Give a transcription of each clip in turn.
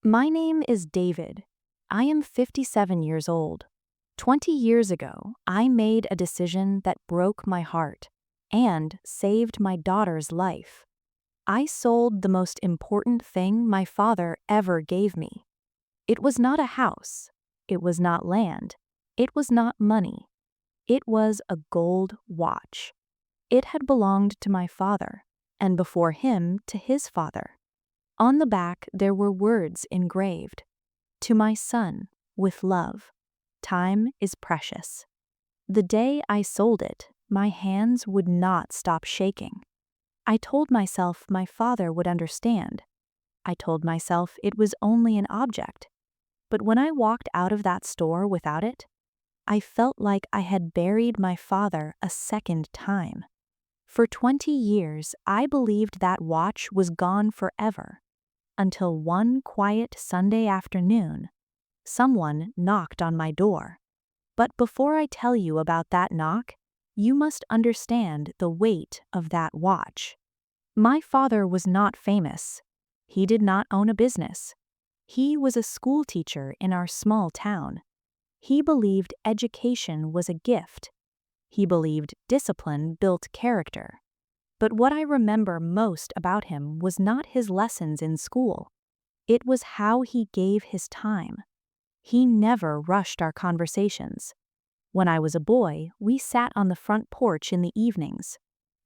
My name is David. I am 57 years old. 20 years ago, I made a decision that broke my heart and saved my daughter's life. I sold the most important thing my father ever gave me. It was not a house. It was not land. It was not money. It was a gold watch. It had belonged to my father, and before him to his father. On the back there were words engraved. To my son, with love. Time is precious. The day I sold it, my hands would not stop shaking. I told myself my father would understand. I told myself it was only an object. But when I walked out of that store without it, I felt like I had buried my father a second time. For 20 years, I believed that watch was gone forever. Until one quiet Sunday afternoon, someone knocked on my door. But before I tell you about that knock, you must understand the weight of that watch. My father was not famous. He did not own a business. He was a school teacher in our small town. He believed education was a gift. He believed discipline built character. But what I remember most about him was not his lessons in school. It was how he gave his time. He never rushed our conversations. When I was a boy, we sat on the front porch in the evenings.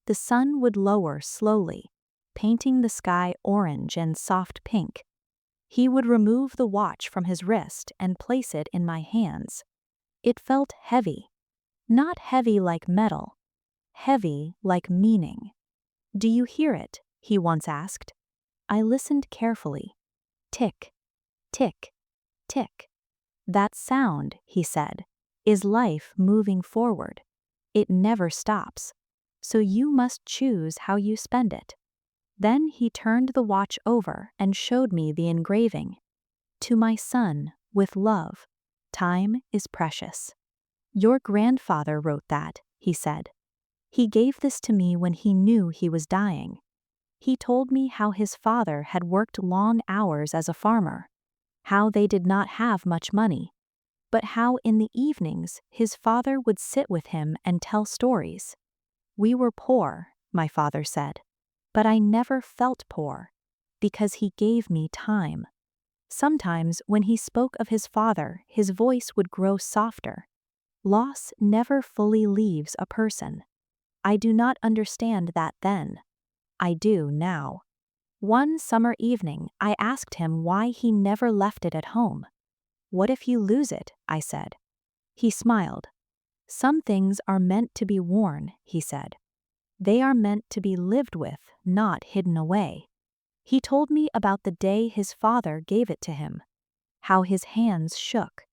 The sun would lower slowly, painting the sky orange and soft pink. He would remove the watch from his wrist and place it in my hands. It felt heavy. Not heavy like metal. Heavy like meaning. "Do you hear it?" he once asked. I listened carefully. Tick, tick, tick. "That sound," he said, "is life moving forward. It never stops. So you must choose how you spend it." Then he turned the watch over and showed me the engraving. To my son, with love. Time is precious. Your grandfather wrote that, he said. He gave this to me when he knew he was dying. He told me how his father had worked long hours as a farmer, how they did not have much money, but how in the evenings his father would sit with him and tell stories. We were poor, my father said, but I never felt poor, because he gave me time. Sometimes when he spoke of his father, his voice would grow softer. Loss never fully leaves a person. I do not understand that then. I do now. One summer evening, I asked him why he never left it at home. "What if you lose it?" I said. He smiled. "Some things are meant to be worn," he said. "They are meant to be lived with, not hidden away." He told me about the day his father gave it to him, how his hands shook,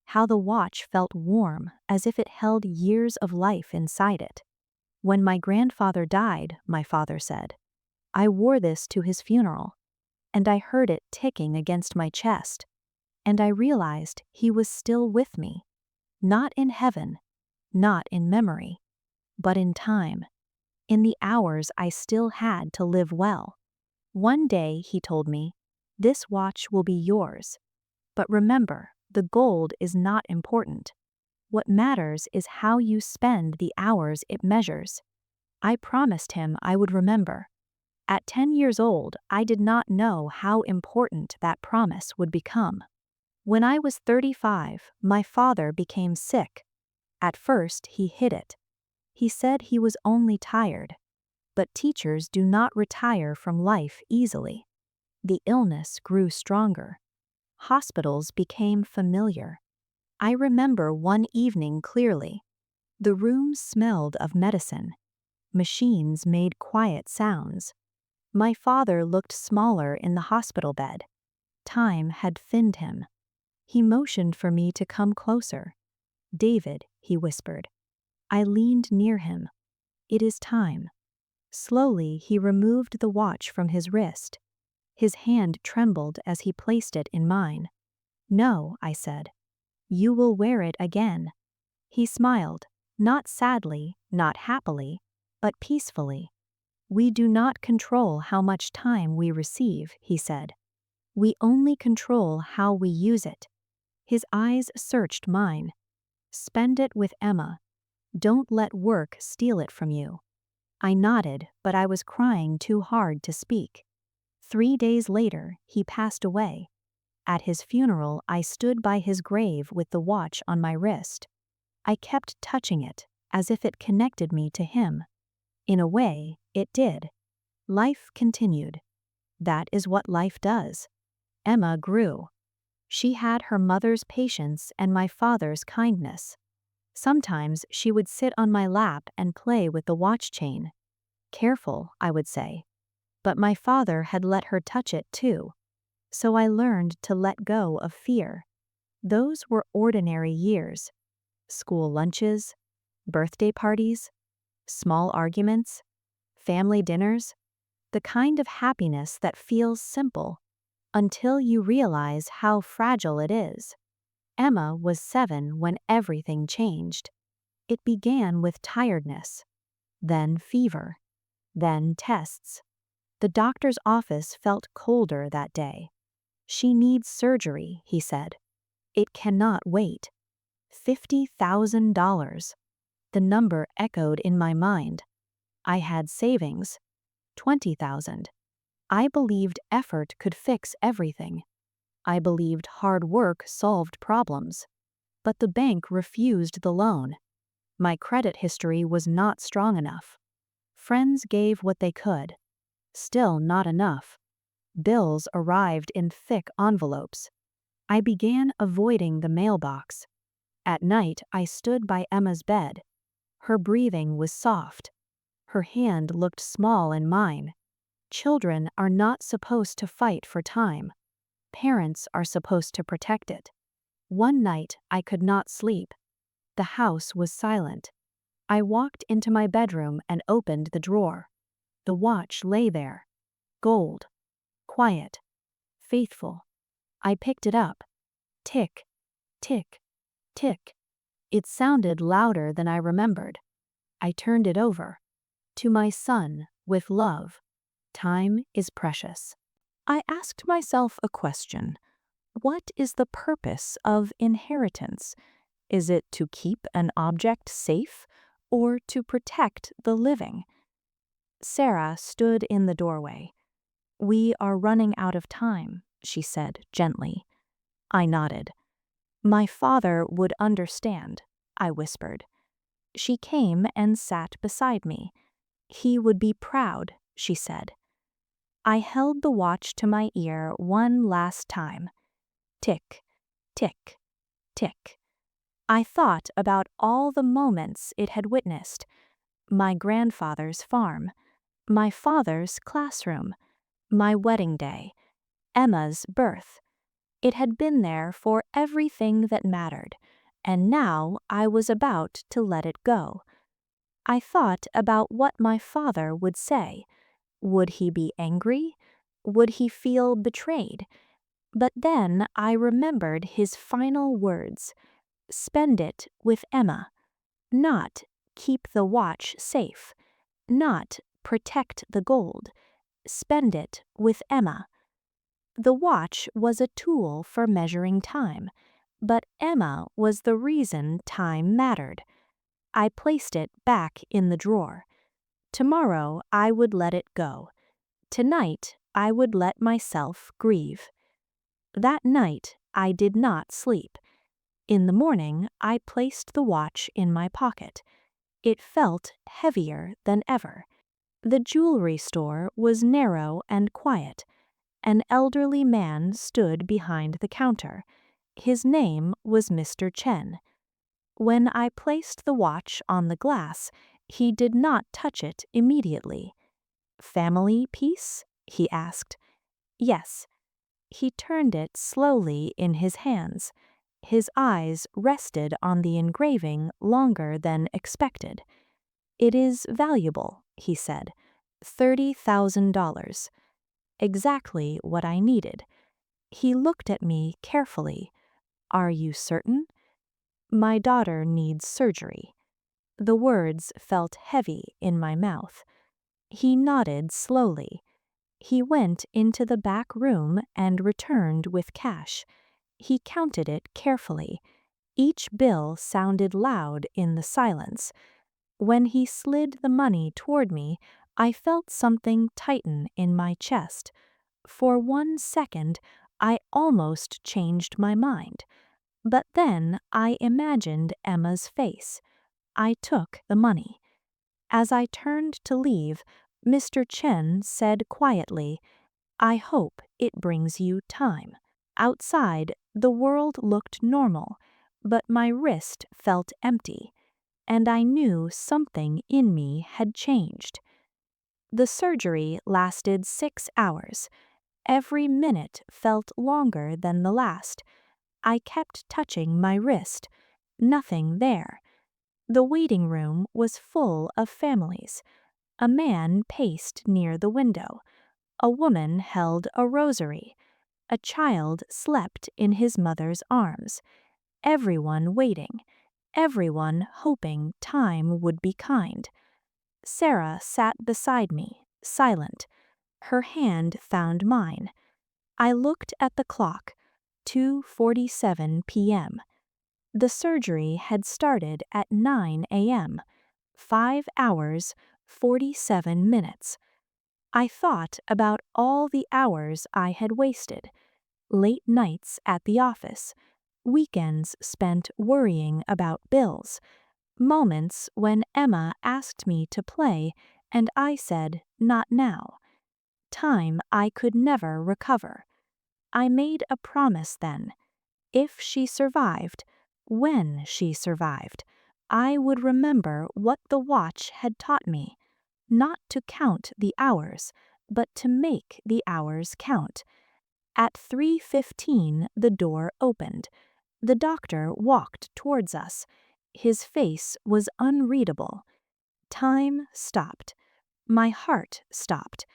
how the watch felt warm as if it held years of life inside it. "When my grandfather died," my father said, "I wore this to his funeral, and I heard it ticking against my chest, and I realized he was still with me, not in heaven, not in memory, but in time, in the hours I still had to live well. One day," he told me, "this watch will be yours. But remember, the gold is not important. What matters is how you spend the hours it measures." I promised him I would remember. At 10 years old, I did not know how important that promise would become. When I was 35, my father became sick. At first, he hid it. He said he was only tired. But teachers do not retire from life easily. The illness grew stronger. Hospitals became familiar. I remember one evening clearly. The room smelled of medicine. Machines made quiet sounds. My father looked smaller in the hospital bed. Time had thinned him. He motioned for me to come closer. "David," he whispered. I leaned near him. "It is time." Slowly, he removed the watch from his wrist. His hand trembled as he placed it in mine. "No," I said. "You will wear it again." He smiled, not sadly, not happily, but peacefully. "We do not control how much time we receive," he said. We only control how we use it. His eyes searched mine. Spend it with Emma. Don't let work steal it from you. I nodded, but I was crying too hard to speak. 3 days later, he passed away. At his funeral, I stood by his grave with the watch on my wrist. I kept touching it, as if it connected me to him. In a way, it did. Life continued. That is what life does. Emma grew. She had her mother's patience and my father's kindness. Sometimes she would sit on my lap and play with the watch chain. Careful, I would say. But my father had let her touch it too. So I learned to let go of fear. Those were ordinary years. School lunches, birthday parties, small arguments, family dinners, the kind of happiness that feels simple until you realize how fragile it is. Emma was 7 when everything changed. It began with tiredness, then fever, then tests. The doctor's office felt colder that day. She needs surgery, he said. It cannot wait. $50,000. The number echoed in my mind. I had savings. 20,000. I believed effort could fix everything. I believed hard work solved problems. But the bank refused the loan. My credit history was not strong enough. Friends gave what they could. Still not enough. Bills arrived in thick envelopes. I began avoiding the mailbox. At night, I stood by Emma's bed. Her breathing was soft. Her hand looked small in mine. Children are not supposed to fight for time. Parents are supposed to protect it. One night, I could not sleep. The house was silent. I walked into my bedroom and opened the drawer. The watch lay there. Gold. Quiet. Faithful. I picked it up. Tick. Tick. Tick. It sounded louder than I remembered. I turned it over. To my son, with love. Time is precious. I asked myself a question. What is the purpose of inheritance? Is it to keep an object safe or to protect the living? Sarah stood in the doorway. We are running out of time, she said gently. I nodded. My father would understand, I whispered. She came and sat beside me. He would be proud, she said. I held the watch to my ear one last time. Tick, tick, tick. I thought about all the moments it had witnessed. My grandfather's farm, my father's classroom, my wedding day, Emma's birth. It had been there for everything that mattered, and now I was about to let it go. I thought about what my father would say. Would he be angry? Would he feel betrayed? But then I remembered his final words. Spend it with Emma. Not keep the watch safe. Not protect the gold. Spend it with Emma. The watch was a tool for measuring time, but Emma was the reason time mattered. I placed it back in the drawer. Tomorrow I would let it go. Tonight I would let myself grieve. That night I did not sleep. In the morning I placed the watch in my pocket. It felt heavier than ever. The jewelry store was narrow and quiet. An elderly man stood behind the counter. His name was Mr. Chen. When I placed the watch on the glass, he did not touch it immediately. Family piece? He asked. Yes. He turned it slowly in his hands. His eyes rested on the engraving longer than expected. It is valuable, he said. $30,000. Exactly what I needed. He looked at me carefully. Are you certain? My daughter needs surgery. The words felt heavy in my mouth. He nodded slowly. He went into the back room and returned with cash. He counted it carefully. Each bill sounded loud in the silence. When he slid the money toward me, I felt something tighten in my chest. For 1 second, I almost changed my mind. But then I imagined Emma's face. I took the money. As I turned to leave, Mr. Chen said quietly, "I hope it brings you time." Outside, the world looked normal, but my wrist felt empty, and I knew something in me had changed. The surgery lasted 6 hours. Every minute felt longer than the last. I kept touching my wrist. Nothing there. The waiting room was full of families. A man paced near the window. A woman held a rosary. A child slept in his mother's arms. Everyone waiting. Everyone hoping time would be kind. Sarah sat beside me, silent. Her hand found mine. I looked at the clock. 2:47 p.m. The surgery had started at 9 a.m. 5 hours, 47 minutes. I thought about all the hours I had wasted. Late nights at the office. Weekends spent worrying about bills. Moments when Emma asked me to play and I said, "Not now." Time I could never recover. I made a promise then. If she survived, when she survived, I would remember what the watch had taught me. Not to count the hours, but to make the hours count. At 3:15, the door opened. The doctor walked towards us. His face was unreadable. Time stopped. My heart stopped.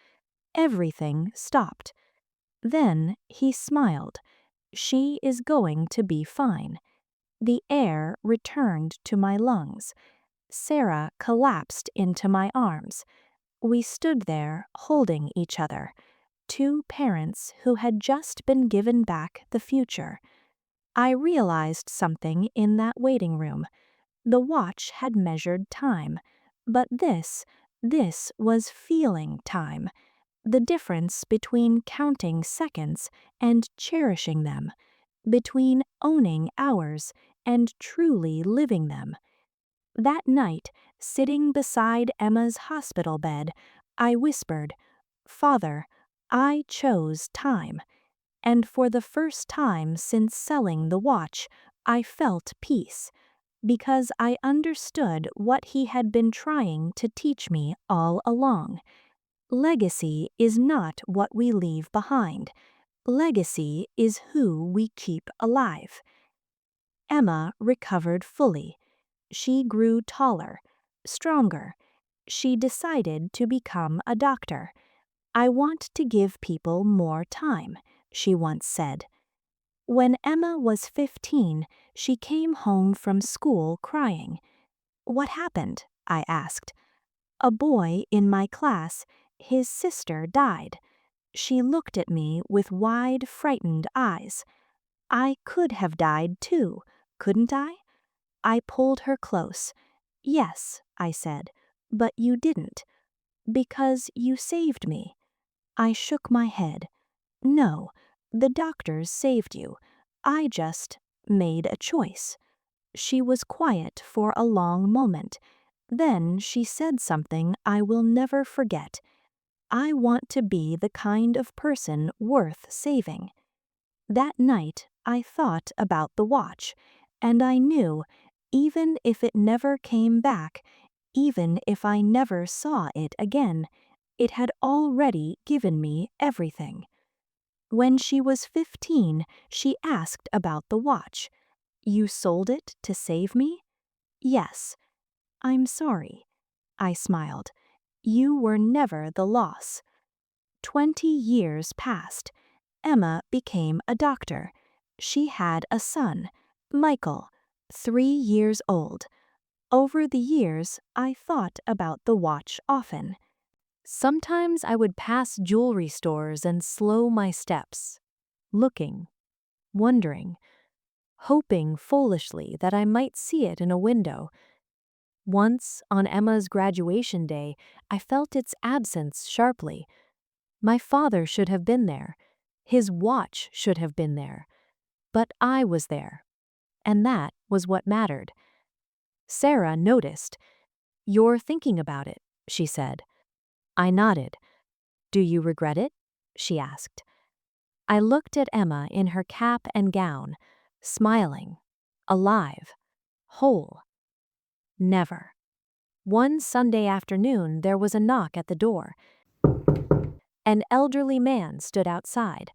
Everything stopped. Then he smiled. "She is going to be fine." The air returned to my lungs. Sarah collapsed into my arms. We stood there holding each other. Two parents who had just been given back the future. I realized something in that waiting room. The watch had measured time, but this was feeling time. The difference between counting seconds and cherishing them, between owning hours and truly living them. That night, sitting beside Emma's hospital bed, I whispered, "Father, I chose time." And for the first time since selling the watch, I felt peace, because I understood what he had been trying to teach me all along. Legacy is not what we leave behind. Legacy is who we keep alive. Emma recovered fully. She grew taller, stronger. She decided to become a doctor. "I want to give people more time," she once said. When Emma was 15, she came home from school crying. "What happened?" I asked. "A boy in my class, his sister died." She looked at me with wide, frightened eyes. "I could have died too, couldn't I?" I pulled her close. "Yes," I said, "but you didn't." "Because you saved me." I shook my head. "No, the doctors saved you. I just made a choice." She was quiet for a long moment. Then she said something I will never forget. "I want to be the kind of person worth saving." That night, I thought about the watch, and I knew, even if it never came back, even if I never saw it again, it had already given me everything. When she was 15, she asked about the watch. "You sold it to save me?" "Yes." "I'm sorry." I smiled. "You were never the loss." 20 years passed. Emma became a doctor. She had a son, Michael, 3 years old. Over the years, I thought about the watch often. Sometimes I would pass jewelry stores and slow my steps, looking, wondering, hoping foolishly that I might see it in a window. Once, on Emma's graduation day, I felt its absence sharply. My father should have been there. His watch should have been there. But I was there, and that was what mattered. Sarah noticed. "You're thinking about it," she said. I nodded. "Do you regret it?" she asked. I looked at Emma in her cap and gown, smiling, alive, whole. Never. One Sunday afternoon, there was a knock at the door. An elderly man stood outside.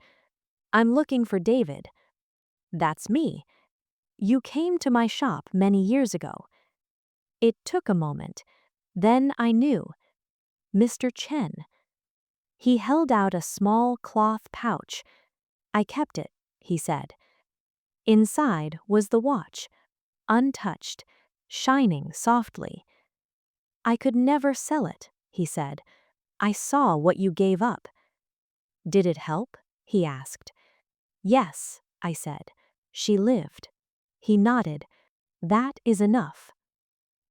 "I'm looking for David." "That's me. You came to my shop many years ago." It took a moment. Then I knew. Mr. Chen. He held out a small cloth pouch. "I kept it," he said. Inside was the watch, untouched, shining softly. "I could never sell it," he said. "I saw what you gave up." "Did it help?" he asked. "Yes," I said. "She lived." He nodded. "That is enough."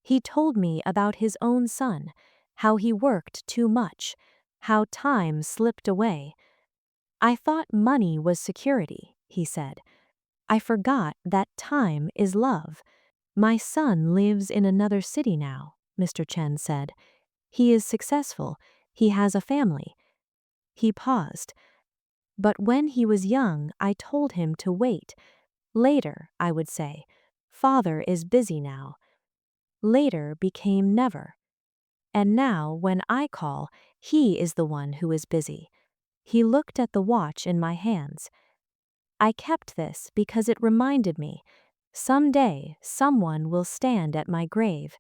He told me about his own son, how he worked too much, how time slipped away. "I thought money was security," he said. "I forgot that time is love." "My son lives in another city now," Mr. Chen said. "He is successful. He has a family." He paused. "But when he was young, I told him to wait. Later, I would say, 'Father is busy now.' Later became never. And now, when I call, he is the one who is busy." He looked at the watch in my hands. "I kept this because it reminded me, someday someone will stand at my grave,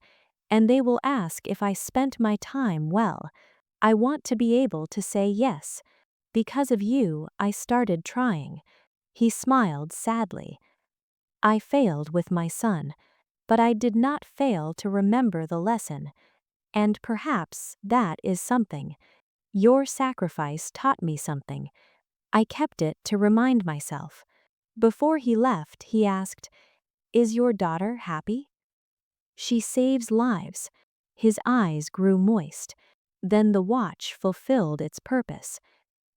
and they will ask if I spent my time well. I want to be able to say yes. Because of you, I started trying." He smiled sadly. "I failed with my son, but I did not fail to remember the lesson. And perhaps that is something. Your sacrifice taught me something. I kept it to remind myself." Before he left, he asked, "Is your daughter happy?" "She saves lives." His eyes grew moist. Then the watch fulfilled its purpose.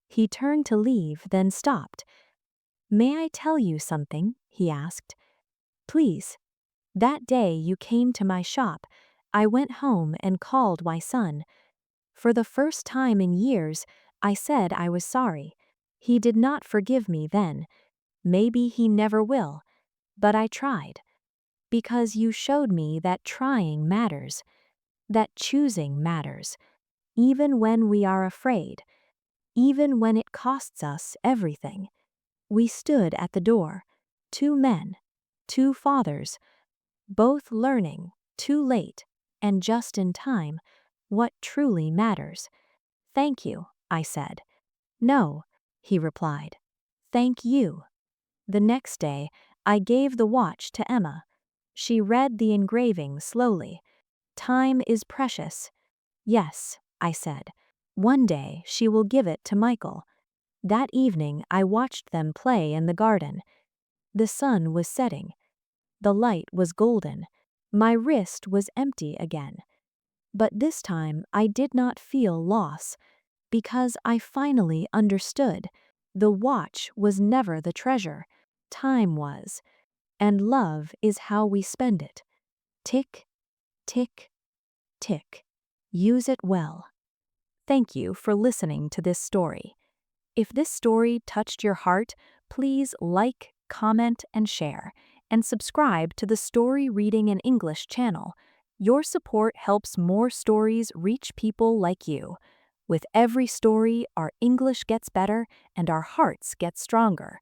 He turned to leave, then stopped. "May I tell you something?" he asked. "Please." "That day you came to my shop, I went home and called my son. For the first time in years, I said I was sorry. He did not forgive me then. Maybe he never will. But I tried. Because you showed me that trying matters, that choosing matters, even when we are afraid, even when it costs us everything." We stood at the door, two men, two fathers, both learning, too late, and just in time, what truly matters. "Thank you," I said. "No," he replied. "Thank you." The next day, I gave the watch to Emma. She read the engraving slowly. "Time is precious." "Yes," I said. "One day she will give it to Michael." That evening, I watched them play in the garden. The sun was setting. The light was golden. My wrist was empty again. But this time I did not feel loss, because I finally understood. The watch was never the treasure. Time was. And love is how we spend it. Tick, tick, tick. Use it well. Thank you for listening to this story. If this story touched your heart, please like, comment, and share, and subscribe to the Story Reading in English channel. Your support helps more stories reach people like you. With every story, our English gets better and our hearts get stronger.